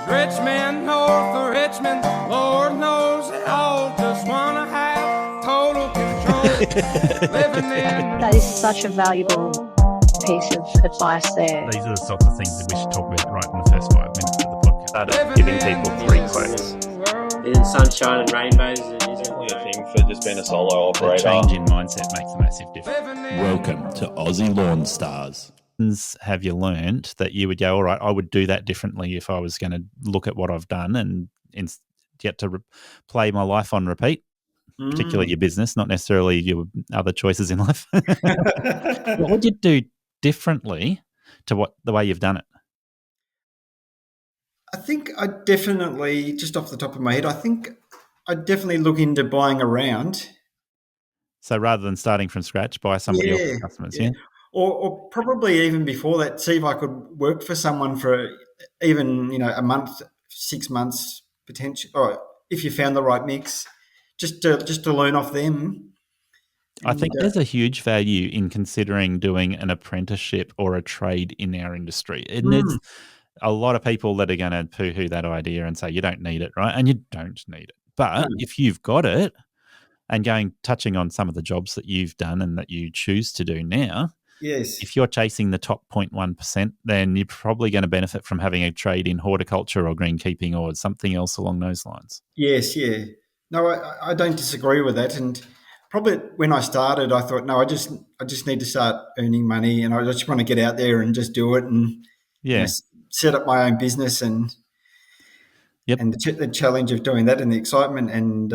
rich men north of Richmond, Lord knows they all just want to have total control. Living in That is such a valuable piece of advice there. These are the sorts of things that we should talk about right in the first 5 minutes of the podcast. Started giving people free quotes. In sunshine and rainbows, it is Definitely a thing for just being a solo The operator. change in mindset makes a massive difference. Welcome to Aussie Lawn Stars. Have you learnt that you would go, all right, I would do that differently if I was going to look at what I've done and get to play my life on repeat, particularly your business, not necessarily your other choices in life? What would you do differently to the way you've done it? I think I definitely, just off the top of my head, I think I'd definitely look into buying around. So rather than starting from scratch, buy somebody else's customers, yeah? Or probably even before that, see if I could work for someone for even, a month, 6 months potential, or if you found the right mix, just to learn off them. I think there's a huge value in considering doing an apprenticeship or a trade in our industry. And there's a lot of people that are going to poo-hoo that idea and say you don't need it, right? And you don't need it. But if you've got it, and touching on some of the jobs that you've done and that you choose to do now, yes, if you're chasing the top 0.1%, then you're probably going to benefit from having a trade in horticulture or greenkeeping or something else along those lines. Yes, yeah. No, I don't disagree with that. And probably when I started, I thought, no, I just need to start earning money, and I just want to get out there and just do it and set up my own business and the challenge of doing that and the excitement and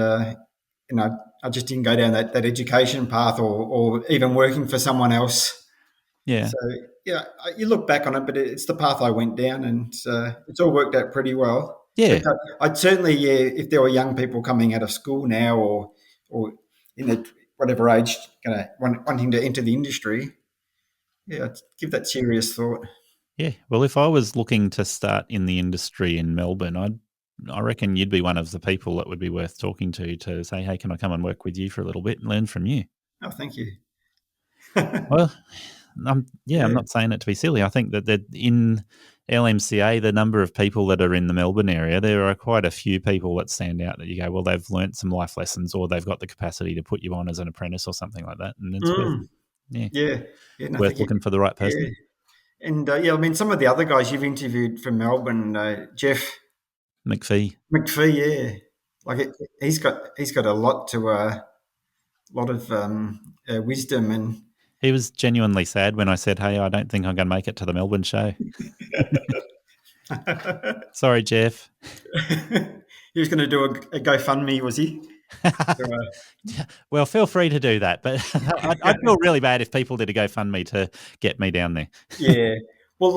I just didn't go down that education path or even working for someone else. Yeah. So you look back on it, but it's the path I went down, and it's all worked out pretty well. Yeah. But I'd certainly, if there were young people coming out of school now or in whatever age, wanting to enter the industry, I'd give that serious thought. Yeah. Well, if I was looking to start in the industry in Melbourne, I reckon you'd be one of the people that would be worth talking to say, hey, can I come and work with you for a little bit and learn from you? Oh, thank you. Well, I'm not saying it to be silly. I think that in LMCA, the number of people that are in the Melbourne area, there are quite a few people that stand out that you go, well, they've learnt some life lessons or they've got the capacity to put you on as an apprentice or something like that. And it's worth looking for the right person. Yeah. And, I mean, some of the other guys you've interviewed from Melbourne, Jeff McPhee, yeah, like he's got a lot of wisdom, and he was genuinely sad when I said, "Hey, I don't think I'm going to make it to the Melbourne show." Sorry, Jeff. He was going to do a GoFundMe, was he? Well, feel free to do that, but I'd feel really bad if people did a GoFundMe to get me down there. Yeah. Well,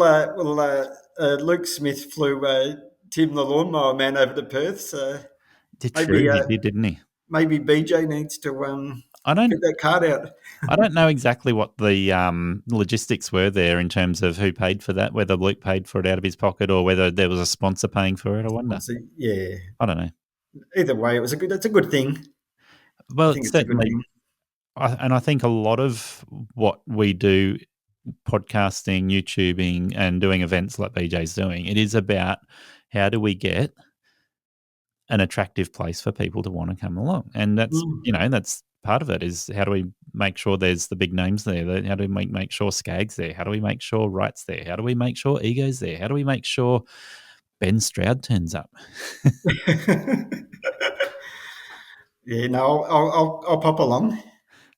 Luke Smith flew Tim the lawnmower man over to Perth. So he did, didn't he? Maybe BJ needs to get that card out. I don't know exactly what the logistics were there in terms of who paid for that, whether Luke paid for it out of his pocket or whether there was a sponsor paying for it. I wonder. Yeah. I don't know. Either way, it's a good thing. Well, it's certainly. I think a lot of what we do, podcasting, YouTubing, and doing events like BJ's doing, it is about how do we get an attractive place for people to want to come along? And that's, that's part of it is how do we make sure there's the big names there? How do we make sure Skag's there? How do we make sure Wright's there? How do we make sure Ego's there? How do we make sure Ben Stroud turns up? Yeah, no, I'll pop along.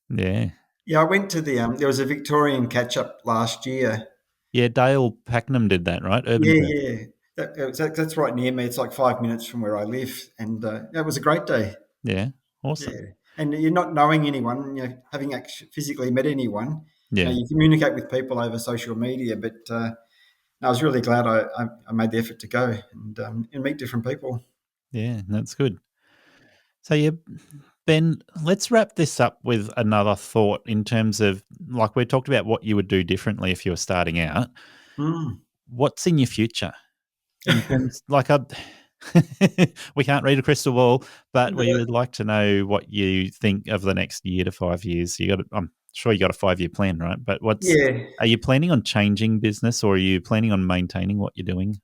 Yeah. Yeah, I went to the there was a Victorian catch-up last year. Yeah, Dale Packnam did that, right? Yeah. That's right near me. It's like 5 minutes from where I live, and it was a great day. Yeah, awesome. Yeah. And you're not knowing anyone, having actually physically met anyone. Yeah, you communicate with people over social media, but I was really glad I made the effort to go and meet different people. Yeah, that's good. So Ben, let's wrap this up with another thought in terms of, like we talked about what you would do differently if you were starting out. What's in your future? In terms, we can't read a crystal ball, but we would like to know what you think of the next year to 5 years. I'm sure you got a 5-year plan, right? But are you planning on changing business or are you planning on maintaining what you're doing?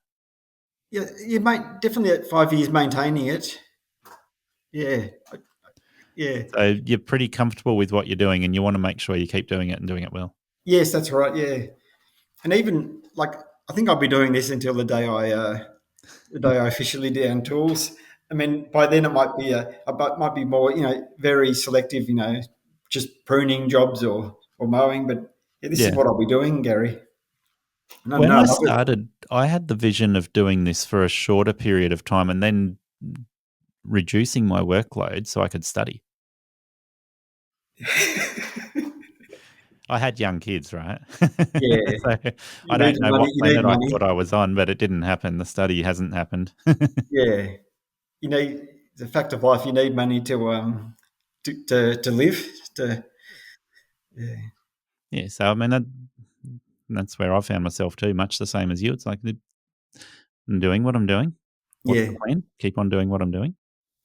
Yeah, you might definitely at 5 years maintaining it. Yeah, yeah. So you're pretty comfortable with what you're doing, and you want to make sure you keep doing it and doing it well. Yes, that's right. Yeah, and even like I think I'll be doing this until the day I officially down tools. I mean, by then it might be might be more, very selective, just pruning jobs or mowing. But yeah, this is Yeah. what I'll be doing, Gary. No, When no, I I love it. started, I had the vision of doing this for a shorter period of time and then reducing my workload so I could study. I had young kids, right? Yeah, So you I need don't the know money. what You need planet I money. thought I was on, but it didn't happen. The study hasn't happened. Yeah, the fact of life. You need money to live. Yeah, Yeah, so I mean that's where I found myself too, much the same as you. It's like I'm doing what I'm doing. What's the yeah, plan? Keep on doing what I'm doing.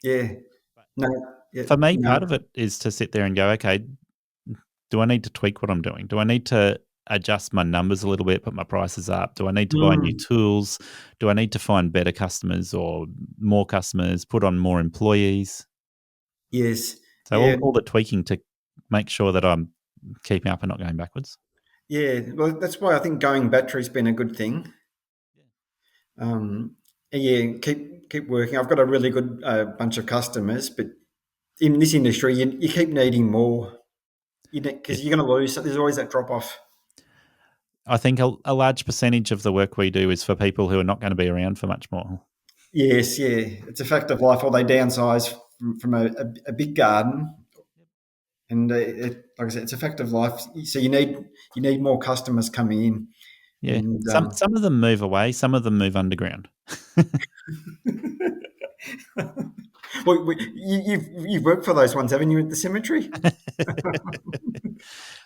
yeah. No, yeah, For me, no. part of it is to sit there and go, okay, do I need to tweak what I'm doing? Do I need to adjust my numbers a little bit, put my prices up? Do I need to buy new Mm, tools? Do I need to find better customers or more customers, put on more employees? yes, So yeah, all the tweaking to make sure that I'm keeping up and not going backwards. yeah. Well, that's why I think going battery's been a good thing. Yeah, keep working. I've got a really good bunch of customers, but in this industry, you keep needing more. Yeah. Because you're going to lose. There's always that drop off. I think a large percentage of the work we do is for people who are not going to be around for much more. Yes, yeah. It's a fact of life. Or they downsize from a big garden, and like I said, it's a fact of life. So you need more customers coming in, Yeah. and Some of them move away, some of them move underground. well, you've worked for those ones, haven't you, at the cemetery?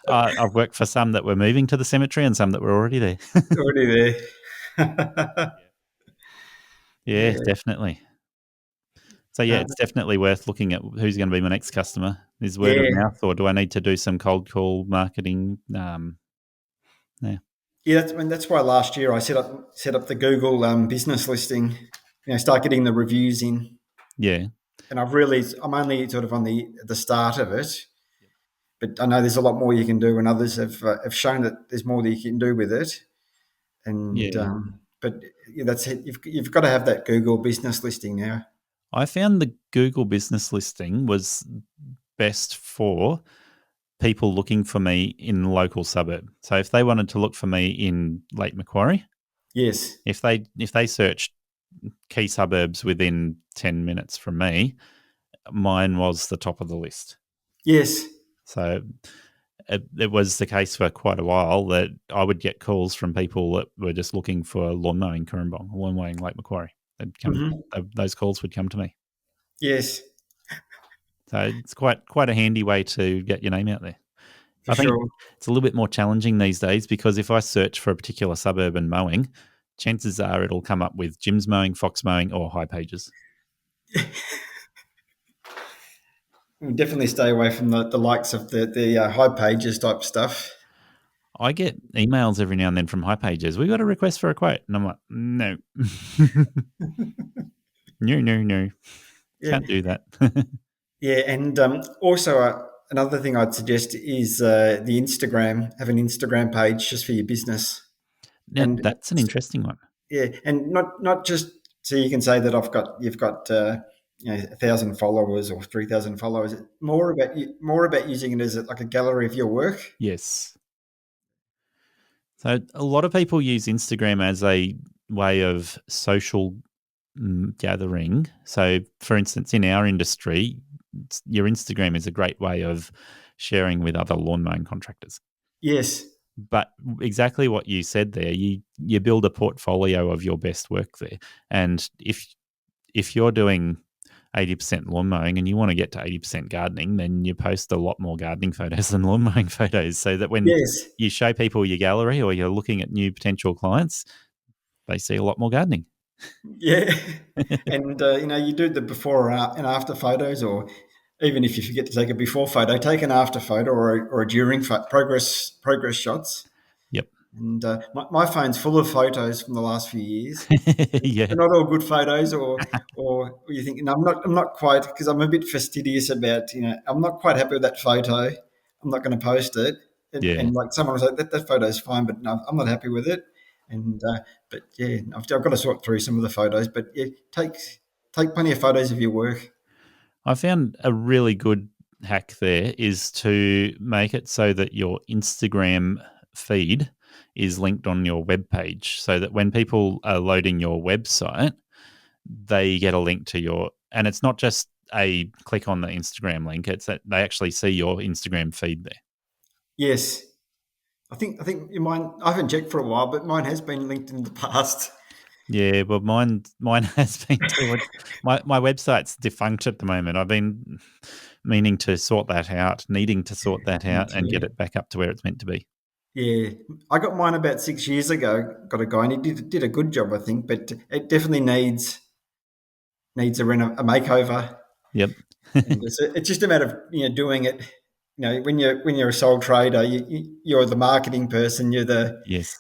I've worked for some that were moving to the cemetery and some that were already there. Already there. Yeah, Yeah. definitely. So yeah, No, it's definitely worth looking at who's going to be my next customer. Is word of yeah. mouth, or do I need to do some cold call marketing? Yeah, Yeah, that's why last year I set up the Google business listing. Start getting the reviews in, yeah, and I'm only sort of on the start of it, but I know there's a lot more you can do, and others have shown that there's more that you can do with it. And yeah. but yeah, that's it. You've got to have that Google business listing now. I found the Google business listing was best for people looking for me in the local suburb. So if they wanted to look for me in Lake Macquarie, Yes, if they searched key suburbs within 10 minutes from me, mine was the top of the list. yes, So it was the case for quite a while that I would get calls from people that were just looking for lawn mowing Corumbong, lawn mowing Lake Macquarie. Those calls would come to me. yes, So it's quite a handy way to get your name out there. for I think sure. it's a little bit more challenging these days because if I search for a particular suburb and mowing, chances are it'll come up with Jim's mowing, Fox mowing, or High Pages. We definitely stay away from the likes of the high pages type stuff. I get emails every now and then from High Pages. We got a request for a quote, and I'm like, no, no, Yeah, can't do that. yeah, and also another thing I'd suggest is the Instagram. Have an Instagram page just for your business, Now and that's an interesting one. yeah, and not just so you can say that you've got 1,000 followers or 3,000 followers. More about using it as like a gallery of your work. Yes. So a lot of people use Instagram as a way of social gathering. So, for instance, in our industry, your Instagram is a great way of sharing with other lawn mowing contractors. Yes, But exactly what you said there, you build a portfolio of your best work there, and if you're doing 80% lawn mowing and you want to get to 80% gardening, then you post a lot more gardening photos than lawn mowing photos, so that when yes, you show people your gallery or you're looking at new potential clients, they see a lot more gardening. yeah, and you do the before and after photos, or even if you forget to take a before photo, take an after photo or a during progress shots. Yep. And my phone's full of photos from the last few years. Yeah. They're not all good photos, or you think, no, I'm not quite, because I'm a bit fastidious about, I'm not quite happy with that photo. I'm not going to post it. And like someone was like, that photo's fine, but no, I'm not happy with it. And but yeah, I've got to sort through some of the photos. But yeah, take plenty of photos of your work. I found a really good hack there is to make it so that your Instagram feed is linked on your web page, so that when people are loading your website, they get a link to your, and it's not just a click on the Instagram link, it's that they actually see your Instagram feed there. Yes. I think mine, I haven't checked for a while, but mine has been linked in the past. Yeah, well, mine has been too. My website's defunct at the moment. I've been needing to sort that out, and get it back up to where it's meant to be. Yeah, I got mine about 6 years ago. Got a guy, and he did a good job, I think, but it definitely needs a makeover. Yep. And it's just a matter of doing it. When you're a sole trader, you're the marketing person. You're the yes.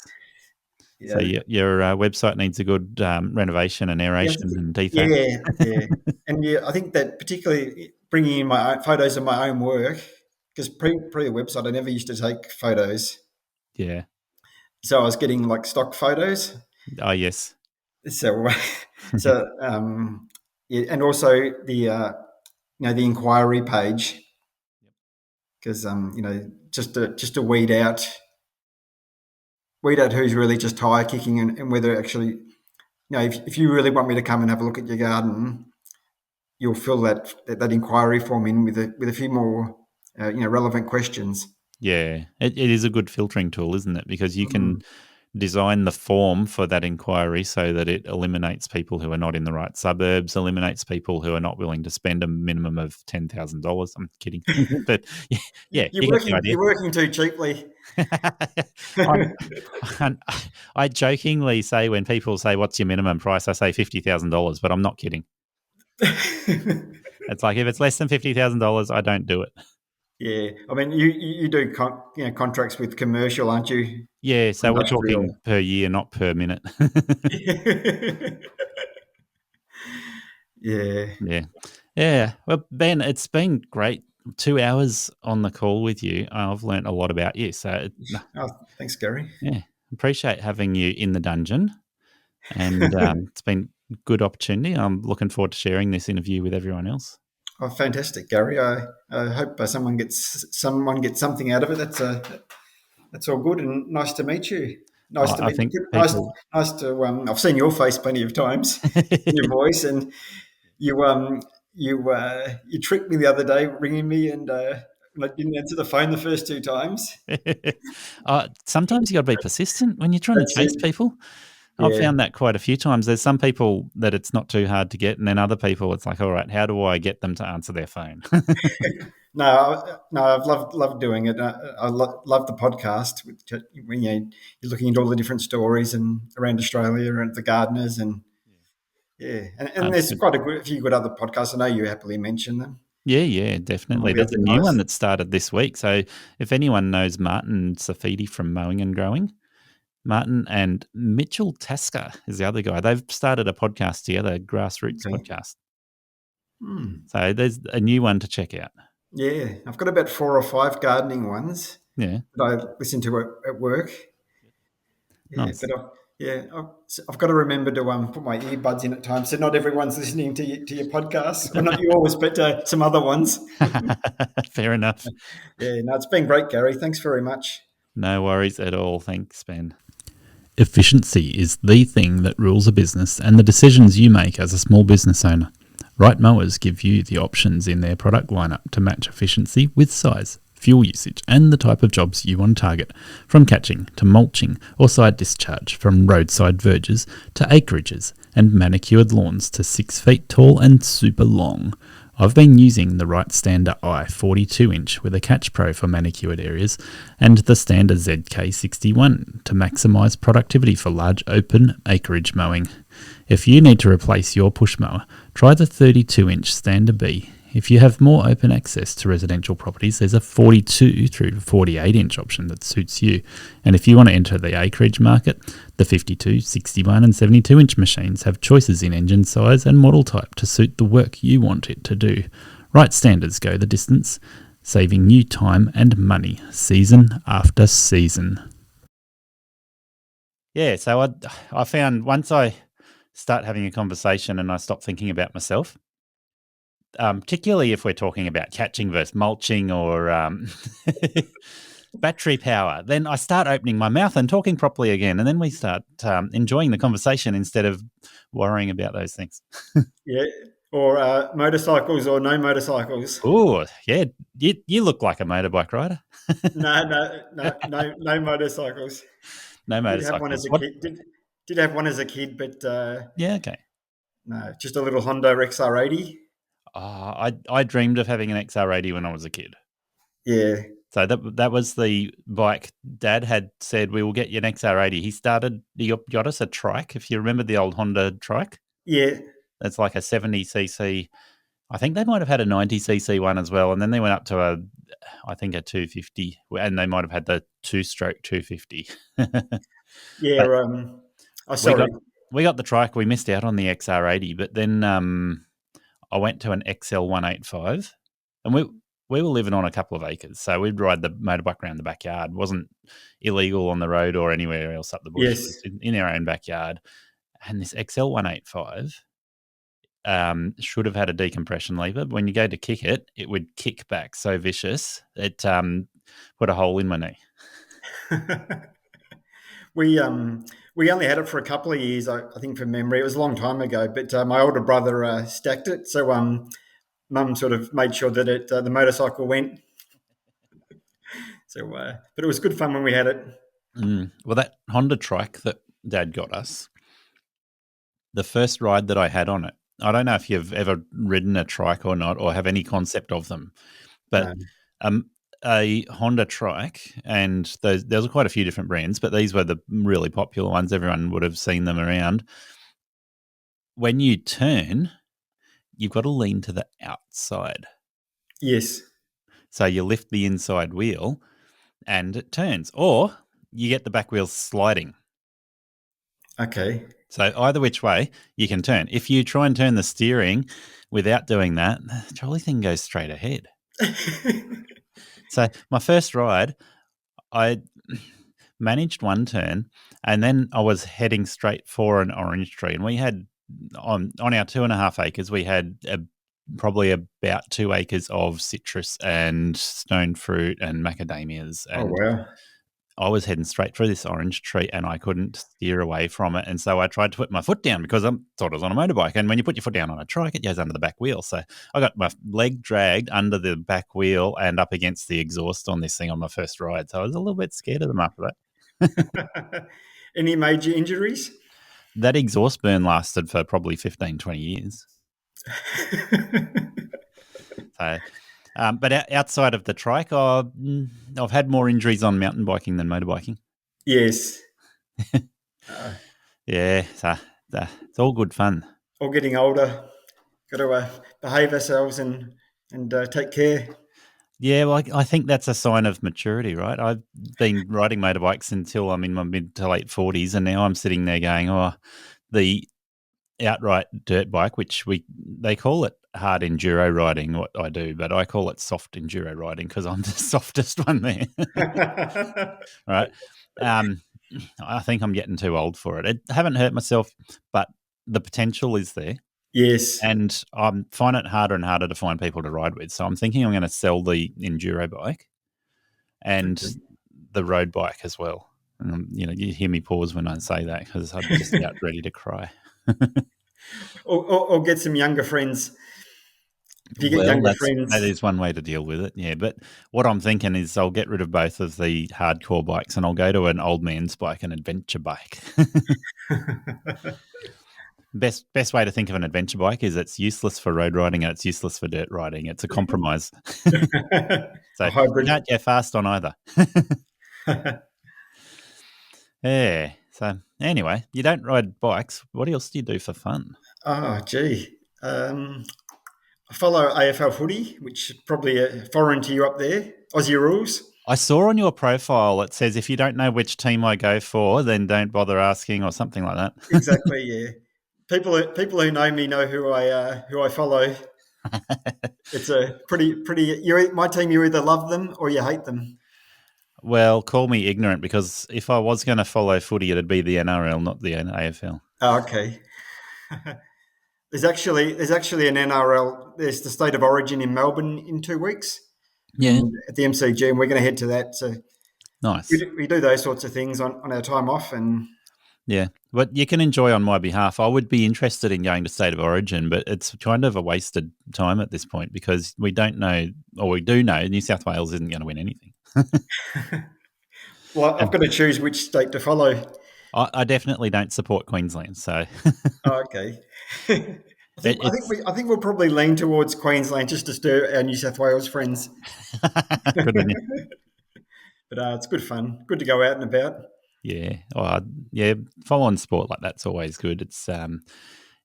So your website needs a good renovation and aeration and defacing. Yeah. And I think that particularly bringing in my own photos of my own work, because pre the website, I never used to take photos. Yeah. So I was getting like stock photos. Oh yes. So and also the the inquiry page, because just to weed out who's really just tire kicking, and whether actually, if you really want me to come and have a look at your garden, you'll fill that inquiry form in with a few more relevant questions. Yeah, it is a good filtering tool, isn't it? Because you can design the form for that inquiry so that it eliminates people who are not in the right suburbs, eliminates people who are not willing to spend a minimum of $10,000. I'm kidding, but yeah, you're working too cheaply. I jokingly say, when people say, "What's your minimum price?" I say $50,000, but I'm not kidding. It's like, if it's less than $50,000, I don't do it. Yeah, I mean, you do contracts with commercial, aren't you? Yeah, so we're talking per year, not per minute. Yeah. Well, Ben, it's been great. 2 hours on the call with you. I've learned a lot about you. So, thanks, Gary. Yeah, appreciate having you in the dungeon, and it's been a good opportunity. I'm looking forward to sharing this interview with everyone else. Oh, fantastic, Gary! I hope someone gets something out of it. That's all good, and nice to meet you. Nice to meet you. Nice to. I've seen your face plenty of times, your voice, and you tricked me the other day, ringing me, and I didn't answer the phone the first 2 times. Sometimes you got to be persistent when you're trying to chase people. I've found that quite a few times. There's some people that it's not too hard to get, and then other people it's like, all right, how do I get them to answer their phone? No, I've loved doing it. I love the podcast when you're looking into all the different stories and around Australia and the gardeners, and and there's quite a few good other podcasts. I know you happily mention them. Yeah, definitely. There's a new one that started this week. So if anyone knows Martin Safidi from Mowing and Growing, Martin and Mitchell Tasker is the other guy. They've started a podcast together, Grassroots Podcast. So there's a new one to check out. Yeah, I've got about 4 or 5 gardening ones. Yeah, that I listen to at work. Yeah, nice. But I've got to remember to put my earbuds in at times, so not everyone's listening to your podcast. Well, not yours, but some other ones. Fair enough. Yeah, no, it's been great, Gary. Thanks very much. No worries at all. Thanks, Ben. Efficiency is the thing that rules a business and the decisions you make as a small business owner. Right Mowers give you the options in their product lineup to match efficiency with size, fuel usage, and the type of jobs you want to target, from catching to mulching or side discharge, from roadside verges to acreages, and manicured lawns to 6 feet tall and super long. I've been using the Right Stander I 42-inch with a Catch Pro for manicured areas, and the Stander ZK61 to maximise productivity for large open acreage mowing. If you need to replace your push mower, try the 32-inch Stander B. If you have more open access to residential properties, there's a 42 through to 48-inch option that suits you. And if you want to enter the acreage market, the 52, 61 and 72-inch machines have choices in engine size and model type to suit the work you want it to do. Right standards go the distance, saving you time and money season after season. Yeah, so I found once I start having a conversation and I stop thinking about myself, particularly if we're talking about catching versus mulching or battery power, then I start opening my mouth and talking properly again. And then we start enjoying the conversation instead of worrying about those things. Yeah. Or motorcycles or no motorcycles. Oh, yeah. You look like a motorbike rider. No motorcycles. No Did have one as motorcycles. a What? kid. Did have one as a kid, but Yeah, okay. no, just a little Honda XR80. I dreamed of having an XR80 when I was a kid. Yeah. So that was the bike. Dad had said, we will get you an XR80. He got us a trike, if you remember the old Honda trike. Yeah. That's like a 70cc. I think they might have had a 90cc one as well. And then they went up to a 250. And they might have had the 2-stroke 250. Yeah. Sorry. We got the trike. We missed out on the XR80. But then I went to an XL 185. And we were living on a couple of acres, so we'd ride the motorbike around the backyard. It wasn't illegal on the road or anywhere else up the bush. Yes. It was in our own backyard. And this XL 185 should have had a decompression lever. But when you go to kick it, it would kick back so vicious it put a hole in my knee. We only had it for a couple of years, I think, from memory. It was a long time ago, but my older brother stacked it, so Mum sort of made sure that the motorcycle went. So, but it was good fun when we had it. Well, that Honda trike that Dad got us, the first ride that I had on it, I don't know if you've ever ridden a trike or not, or have any concept of them, but a Honda trike, and there's quite a few different brands, but these were the really popular ones. Everyone would have seen them around. When you turn, you've got to lean to the outside. Yes. So you lift the inside wheel and it turns, or you get the back wheel sliding. Okay. So either which way you can turn. If you try and turn the steering without doing that, the trolley thing goes straight ahead. So my first ride, I managed one turn, and then I was heading straight for an orange tree. And we had, on our 2.5 acres, we had probably about 2 acres of citrus and stone fruit and macadamias. And wow. I was heading straight for this orange tree and I couldn't steer away from it. And so I tried to put my foot down because I thought I was on a motorbike. And when you put your foot down on a trike, it goes under the back wheel. So I got my leg dragged under the back wheel and up against the exhaust on this thing on my first ride. So I was a little bit scared of them after that. Any major injuries? That exhaust burn lasted for probably 15, 20 years. So, but outside of the trike, I've had more injuries on mountain biking than motorbiking. Yes. Yeah, so it's all good fun. All getting older. Got to behave ourselves and take care. Yeah, well, I think that's a sign of maturity, right? I've been riding motorbikes until I'm in my mid to late 40s, and now I'm sitting there going, the outright dirt bike, which they call it hard enduro riding, what I do, but I call it soft enduro riding because I'm the softest one there. Right. I think I'm getting too old for it. I haven't hurt myself, but the potential is there. Yes. And I'm finding it harder and harder to find people to ride with. So I'm thinking I'm going to sell the enduro bike and the road bike as well. And, you hear me pause when I say that because I'm just about ready to cry. or get some younger friends. If you get younger friends, that is one way to deal with it. Yeah, but what I'm thinking is I'll get rid of both of the hardcore bikes and I'll go to an old man's bike, an adventure bike. Best way to think of an adventure bike is it's useless for road riding and it's useless for dirt riding. It's a compromise. So you can't go fast on either. Yeah. So anyway, you don't ride bikes. What else do you do for fun? Oh, gee. follow AFL footy, which is probably foreign to you up there. Aussie rules. I saw on your profile it says if you don't know which team I go for, then don't bother asking or something like that. Exactly. Yeah. People who know me know who I follow. It's a pretty. My team, you either love them or you hate them. Well, call me ignorant because if I was going to follow footy, it'd be the NRL, not the AFL. Oh, okay. There's actually an NRL. There's the State of Origin in Melbourne in 2 weeks. Yeah, at the MCG, and we're going to head to that. So nice. We do those sorts of things on our time off, and yeah, but you can enjoy on my behalf. I would be interested in going to State of Origin, but it's kind of a wasted time at this point because we don't know, or we do know, New South Wales isn't going to win anything. Well, I've got to choose which state to follow. I definitely don't support Queensland, so. Oh, okay. I think we'll probably lean towards Queensland just to stir our New South Wales friends. Good on you. But it's good fun. Good to go out and about. Yeah. Follow-on sport like that's always good. It's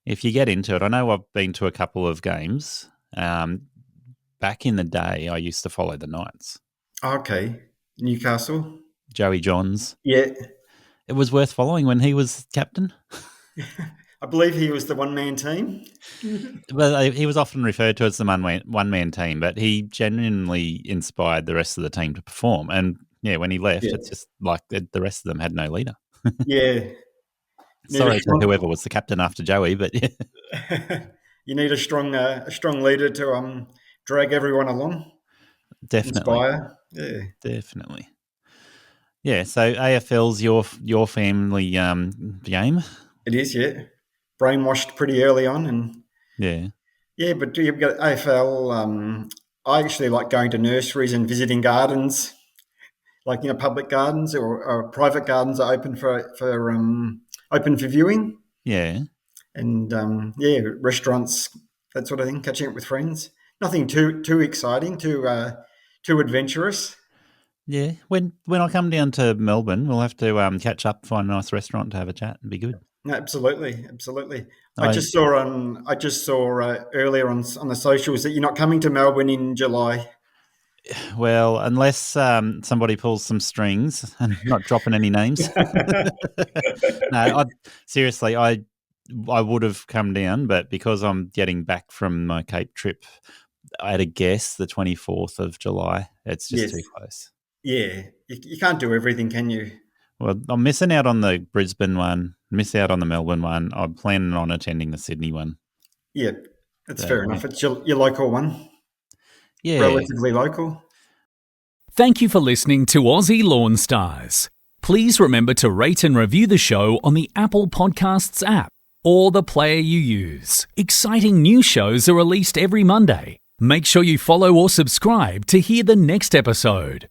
if you get into it. I know I've been to a couple of games. Back in the day, I used to follow the Knights. Okay. Newcastle. Joey Johns. Yeah. It was worth following when he was captain. I believe he was the one-man team. Well, he was often referred to as the one-man team, but he genuinely inspired the rest of the team to perform. And, yeah, when he left, it's just like the rest of them had no leader. Yeah. Sorry to whoever was the captain after Joey, but yeah. You need a strong leader to drag everyone along. Definitely. Inspire. Yeah. Definitely. Yeah, so AFL's your family game? It is, yeah. Brainwashed pretty early on, and but you've got AFL. I actually like going to nurseries and visiting gardens, like public gardens or private gardens are open for viewing. Yeah, and restaurants, that sort of thing. Catching up with friends. Nothing too exciting, too adventurous. Yeah, when I come down to Melbourne, we'll have to catch up, find a nice restaurant to have a chat and be good. Absolutely. I just saw earlier on the socials that you're not coming to Melbourne in July. Well, unless somebody pulls some strings and not dropping any names. No, seriously, I would have come down, but because I'm getting back from my Cape trip, I had a guess the 24th of July. It's just too close. Yeah, you can't do everything, can you? Well, I'm missing out on the Brisbane one, miss out on the Melbourne one. I'm planning on attending the Sydney one. Yeah, that's fair enough. It's your local one. Yeah. Relatively local. Thank you for listening to Aussie Lawn Stars. Please remember to rate and review the show on the Apple Podcasts app or the player you use. Exciting new shows are released every Monday. Make sure you follow or subscribe to hear the next episode.